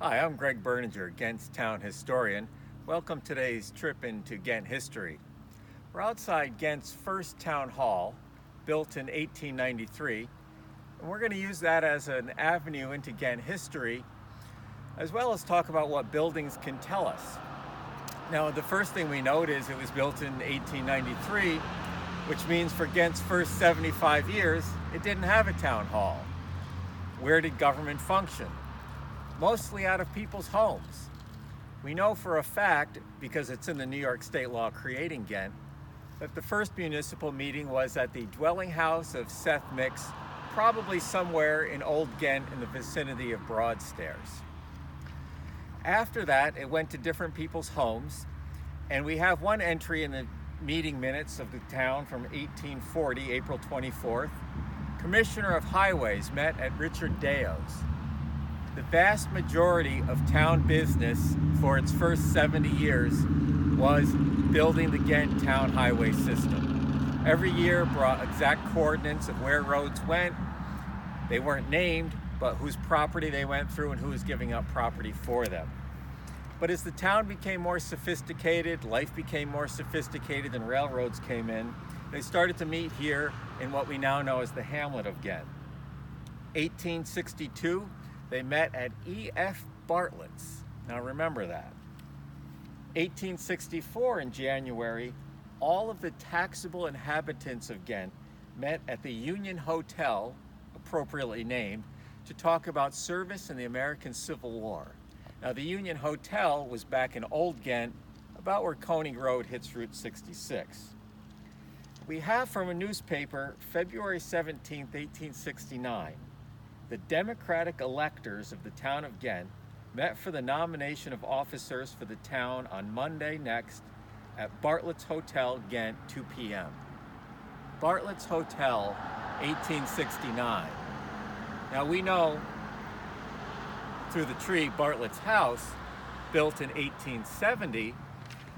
Hi, I'm Greg Berninger, Ghent's town historian. Welcome to today's trip into Ghent history. We're outside Ghent's first town hall, built in 1893, and we're going to use that as an avenue into Ghent history, as well as talk about what buildings can tell us. Now, the first thing we note is it was built in 1893, which means for Ghent's first 75 years, it didn't have a town hall. Where did government function? Mostly out of people's homes. We know for a fact, because it's in the New York state law creating Ghent, that the first municipal meeting was at the dwelling house of Seth Mix, probably somewhere in Old Ghent in the vicinity of Broadstairs. After that, it went to different people's homes, and we have one entry in the meeting minutes of the town from 1840, April 24th. Commissioner of Highways met at Richard Deo's. The vast majority of town business for its first 70 years was building the Ghent town highway system. Every year brought exact coordinates of where roads went. They weren't named, but whose property they went through and who was giving up property for them. But as the town became more sophisticated, life became more sophisticated, and railroads came in, they started to meet here in what we now know as the hamlet of Ghent. 1862, they met at E.F. Bartlett's. Now remember that. 1864 in January, all of the taxable inhabitants of Ghent met at the Union Hotel, appropriately named, to talk about service in the American Civil War. Now the Union Hotel was back in Old Ghent, about where Koenig Road hits Route 66. We have from a newspaper, February 17, 1869, the Democratic electors of the town of Ghent met for the nomination of officers for the town on Monday next at Bartlett's Hotel, Ghent, 2 p.m. Bartlett's Hotel, 1869. Now we know through the tree Bartlett's house, built in 1870,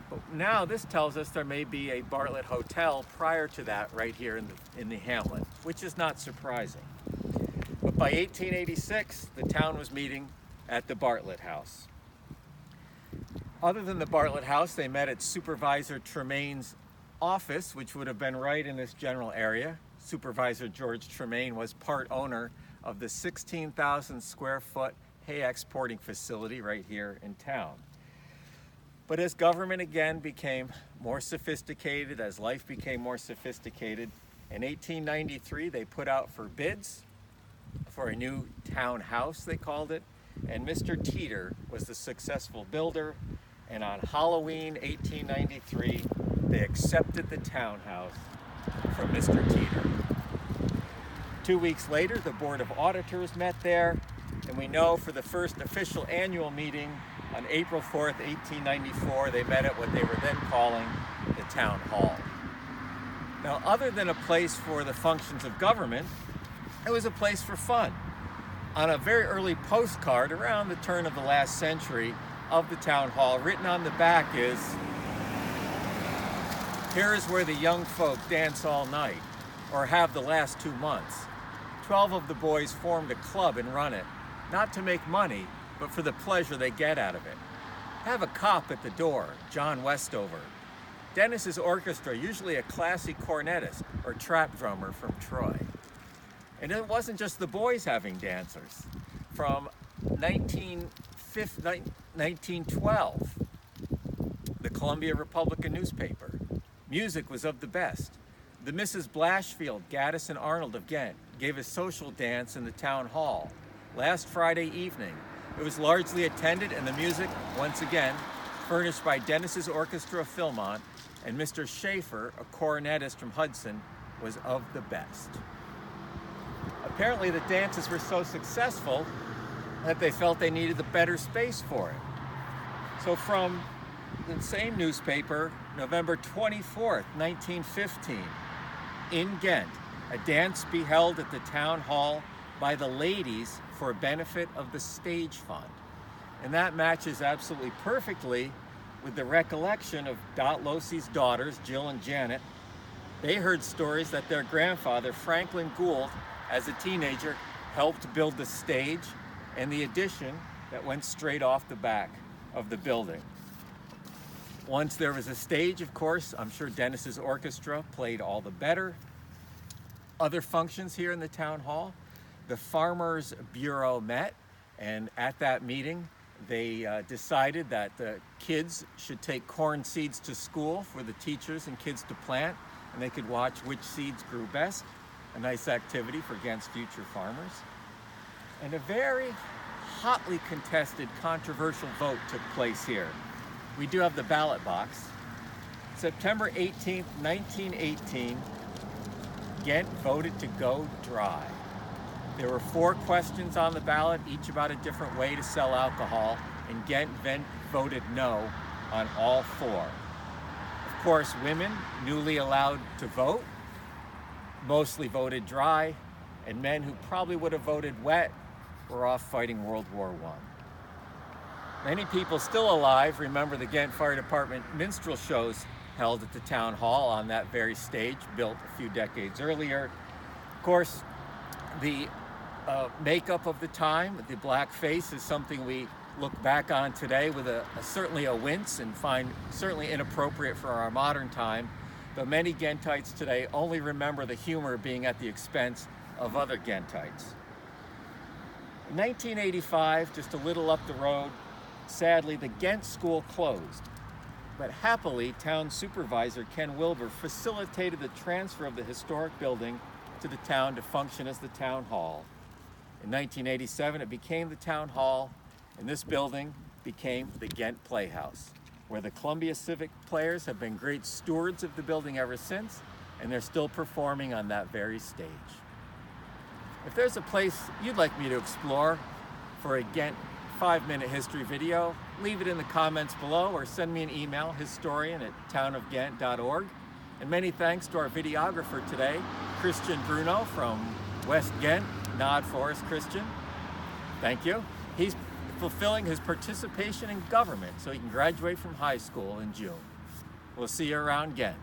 but now this tells us there may be a Bartlett Hotel prior to that right here in the hamlet, which is not surprising. But by 1886, the town was meeting at the Bartlett House. Other than the Bartlett House, they met at Supervisor Tremaine's office, which would have been right in this general area. Supervisor George Tremaine was part owner of the 16,000 square foot hay exporting facility right here in town. But as government again became more sophisticated, as life became more sophisticated, in 1893 they put out for bids for a new townhouse, they called it, and Mr. Teeter was the successful builder, and on Halloween 1893 they accepted the townhouse from Mr. Teeter. 2 weeks later, the Board of Auditors met there, and we know for the first official annual meeting on April 4th, 1894, they met at what they were then calling the Town Hall. Now, other than a place for the functions of government, it was a place for fun. On a very early postcard around the turn of the last century of the town hall, written on the back is, "Here is where the young folk dance all night, or have the last 2 months. 12 of the boys formed a club and run it, not to make money, but for the pleasure they get out of it. Have a cop at the door, John Westover. Dennis's orchestra, usually a classy cornetist or trap drummer from Troy." And it wasn't just the boys having dancers. From 1912, the Columbia Republican newspaper, music was of the best. The Mrs. Blashfield, Gaddis and Arnold of Ghent gave a social dance in the town hall last Friday evening. It was largely attended, and the music, once again, furnished by Dennis's Orchestra of Philmont, and Mr. Schaefer, a cornetist from Hudson, was of the best. Apparently the dances were so successful that they felt they needed a better space for it. So from the same newspaper, November 24th, 1915, in Ghent, a dance be held at the town hall by the ladies for a benefit of the stage fund. And that matches absolutely perfectly with the recollection of Dot Losey's daughters, Jill and Janet. They heard stories that their grandfather, Franklin Gould, as a teenager, helped build the stage and the addition that went straight off the back of the building. Once there was a stage, of course, I'm sure Dennis's orchestra played all the better. Other functions here in the town hall, the Farmers Bureau met, and at that meeting, they decided that the kids should take corn seeds to school for the teachers and kids to plant, and they could watch which seeds grew best. A nice activity for Ghent's future farmers. And a very hotly contested, controversial vote took place here. We do have the ballot box. September 18th, 1918, Ghent voted to go dry. There were 4 questions on the ballot, each about a different way to sell alcohol, and Ghent voted no on all 4. Of course, women, newly allowed to vote, mostly voted dry, and men who probably would have voted wet were off fighting World War I. Many people still alive remember the Ghent Fire Department minstrel shows held at the town hall on that very stage, built a few decades earlier. Of course, the makeup of the time, the black face, is something we look back on today with certainly a wince and find certainly inappropriate for our modern time. But many Ghentites today only remember the humor being at the expense of other Ghentites. In 1985, just a little up the road, sadly, the Ghent school closed. But happily, town supervisor Ken Wilbur facilitated the transfer of the historic building to the town to function as the town hall. In 1987, it became the town hall, and this building became the Ghent Playhouse, where the Columbia Civic Players have been great stewards of the building ever since, and they're still performing on that very stage. If there's a place you'd like me to explore for a Ghent 5-minute history video, leave it in the comments below or send me an email, historian@townofghent.org. And many thanks to our videographer today, Christian Bruno from West Ghent. Nod for us, Christian. Thank you. He's fulfilling his participation in government so he can graduate from high school in June. We'll see you around Ghent.